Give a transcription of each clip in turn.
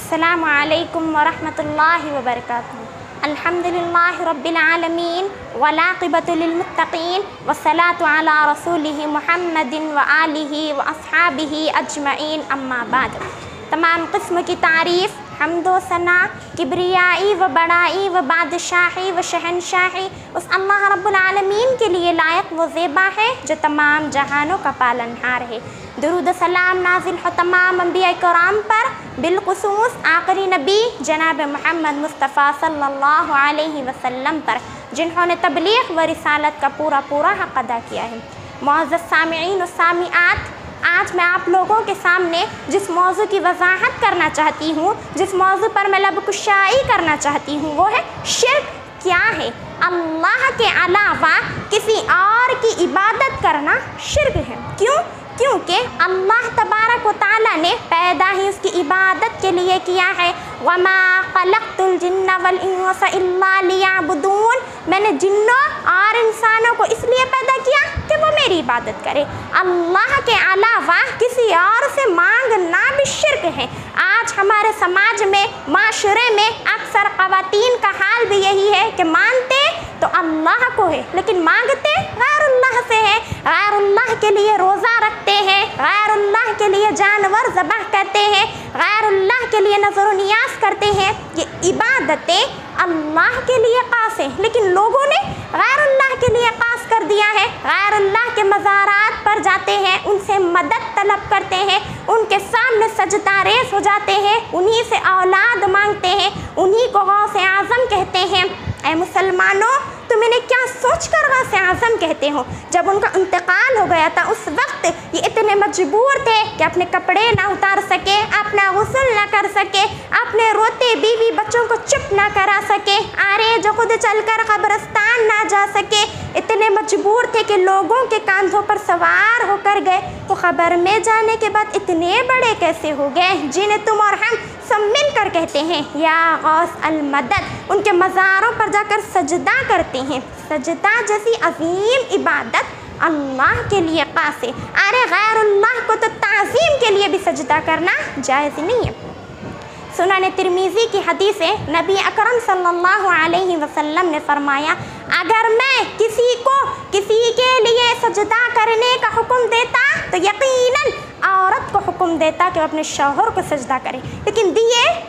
السلام علیکم ورحمۃ اللہ وبرکاتہ۔ الحمدللہ رب العالمین والعاقبۃ للمتقین والصلاۃ علی رسولہ محمد وآلہ واصحابہ اجمعین، اما بعد۔ تمام قسم کی تعریف، حمد و ثنا، کبریائی و بڑائی و بادشاہی و شہنشاہی اس اللہ رب العالمین کے لیے لائق و زیبا ہے جو تمام جہانوں کا پالنہار ہے۔ درود و سلام نازل ہو تمام انبیاء کرام پر، بالخصوص آخری نبی جناب محمد مصطفیٰ صلی اللہ علیہ وسلم پر، جنہوں نے تبلیغ و رسالت کا پورا حق ادا کیا ہے۔ معزز سامعین و سامعات، آج میں آپ لوگوں کے سامنے جس موضوع کی وضاحت کرنا چاہتی ہوں، جس موضوع پر میں لب کشائی کرنا چاہتی ہوں، وہ ہے شرک کیا ہے۔ اللہ کے علاوہ کسی اور کی عبادت کرنا شرک ہے۔ کیونکہ اللہ تبارک و تعالیٰ نے پیدا ہی اس کی عبادت کے لیے کیا ہے۔ وَمَا خَلَقْتُ الْجِنَّ وَالْإِنسَ إِلَّا لِيَعْبُدُونَ، میں نے جنوں اور انسانوں کو اس لیے پیدا کیا کہ وہ میری عبادت کرے۔ اللہ کے علاوہ کسی اور سے مانگنا بھی شرک ہے۔ آج ہمارے سماج میں، معاشرے میں اکثر خواتین کا حال بھی یہی ہے کہ مانتے تو اللہ کو ہے لیکن مانگتے غیر اللہ سے ہے۔ غیر اللہ کے لیے روزہ رکھتے ہیں، غیر اللہ کے لیے جانور ذبح کرتے ہیں، غیر اللہ کے لیے نظر و نیاز کرتے ہیں۔ یہ عبادتیں اللہ کے لیے خاص ہیں، لیکن لوگوں نے غیر اللہ کے لیے خاص کر دیا ہے۔ غیر اللہ کے مزارات پر جاتے ہیں، ان سے مدد طلب کرتے ہیں، ان کے سامنے سجدہ ریز ہو جاتے ہیں، انہی سے اولاد مانگتے ہیں، انہی کو غوث اعظم کہتے ہیں۔ اے مسلمانوں، تم انہیں کیا سوچ کر غوث اعظم کہتے ہو؟ جب ان کا انتقال ہو گیا تھا اس وقت یہ اتنے مجبور تھے کہ اپنے کپڑے نہ اتار سکے، اپنا غسل نہ کر سکے، اپنے روتے بیوی بچوں کو چپ نہ کرا سکے، آرے جو خود چل کر قبرستان نہ جا سکے، اتنے مجبور تھے کہ لوگوں کے کاندھوں پر سوار ہو کر گئے۔ تو خبر میں جانے کے بعد اتنے بڑے کیسے ہو گئے جنہیں تم اور ہم سب مل کر کہتے ہیں یا غوث المدد، ان کے مزاروں پر جا کر سجدہ کرتے ہیں۔ سجدہ جیسی عظیم عبادت اللہ کے لیے خاص ہے، ارے غیر اللہ کو تو تعظیم کے لیے بھی سجدہ کرنا جائز نہیں ہے۔ سنن ترمذی کی حدیث ہے، نبی اکرم صلی اللہ علیہ وسلم نے فرمایا، اگر میں کسی کے لیے سجدہ کرنے کا حکم دیتا تو یقیناً عورت کو حکم دیتا کہ وہ اپنے شوہر کو سجدہ کرے، لیکن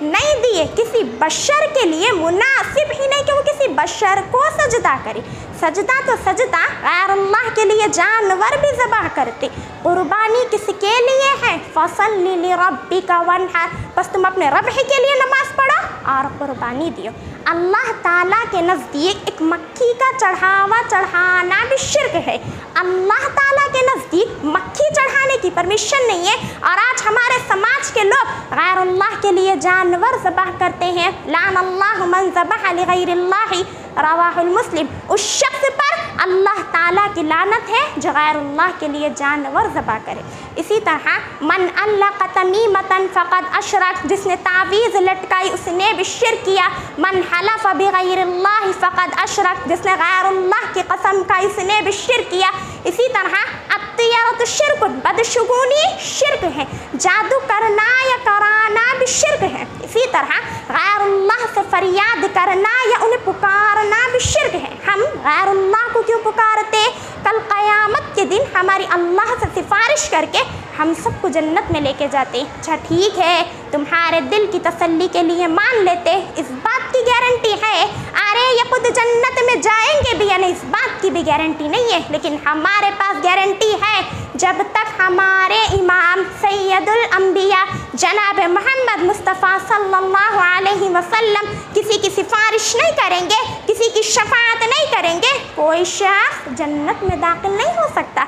نہیں دیے کسی بشر کے لیے مناسب ہی نہیں کہ وہ کسی بشر کو سجدہ کرے۔ سجدہ تو سجدہ، غیر اللہ کے لیے جانور بھی ذبح کرتے۔ قربانی کس کے لیے ہے؟ فَصَلِّ لِرَبِّكَ وَانْحَرْ، بس تم اپنے رب ہی کے لیے نماز پڑھو اور قربانی دیو۔ اللہ تعالیٰ کے نزدیک ایک مکھی کا چڑھاوا چڑھانا بھی شرک ہے۔ اللہ تعالیٰ کے نزدیک مکھی چڑھانے کی پرمیشن نہیں ہے، اور آج ہمارے سماج کے لوگ غیر اللہ کے لیے جانور ذبح کرتے ہیں۔ لعن اللہ من ذبح لغیر اللہ، رواہ المسلم، اس شخص پر اللہ تعالیٰ کی لعنت ہے جو غیر اللہ کے لیے جانور ذبح کرے۔ اسی طرح من علق تمیمۃ فقد اشرک، جس نے تعویذ لٹکائی اس نے بھی شرک کیا۔ من حلف بغیر اللہ فقد اشرک، جس نے غیر اللہ کی قسم کھائی اس نے بھی شرک کیا۔ اسی طرح الطیرۃ شرک، بدشگونی شرک ہے، جادو کرنا یا کرانا بھی شرک ہے۔ اسی طرح غیر اللہ سے فریاد کرنا یا انہیں پکارنا بھی شرک ہے۔ ہم غیر اللہ کو کیوں پکارتے؟ کل قیامت کے دن ہماری اللہ سے سفارش کر کے ہم سب کو جنت میں لے کے جاتے۔ اچھا ٹھیک ہے، تمہارے دل کی تسلی کے لیے مان لیتے، اس بات کی گارنٹی ہے ارے یہ خود جنت میں جائیں گے بھی، یعنی اس بات کی بھی گارنٹی نہیں ہے، لیکن ہمارے پاس گارنٹی ہے جب تک ہمارے امام سید الانبیاء جناب محمد مصطفیٰ صلی اللہ علیہ وسلم کسی کی سفارش نہیں کریں گے، کسی کی شفاعت نہیں کریں گے، کوئی شخص جنت میں داخل نہیں ہو سکتا۔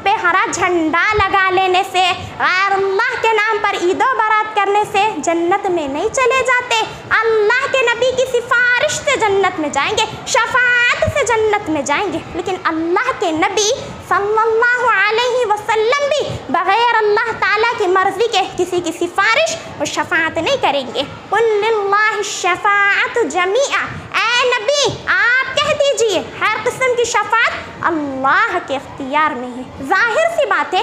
پہ ہرا جھنڈا لگا لینے سے، غیر اللہ کے نام پر عید و برات کرنے سے جنت میں نہیں چلے جاتے۔ اللہ کے نبی کی سفارش سے جنت میں جائیں گے، شفاعت سے جنت میں جائیں گے، لیکن اللہ کے نبی صلی اللہ علیہ وسلم بھی بغیر اللہ تعالیٰ کی مرضی کے کسی کی سفارش اور شفاعت نہیں کریں گے۔ قُلْ لِلَّهِ الشَّفَاعَةُ جَمِيعًا، اے نبی آپ کہہ دیجئے ہر قسم کی شفاعت اللہ کے اختیار میں ہے۔ ظاہر سی بات ہے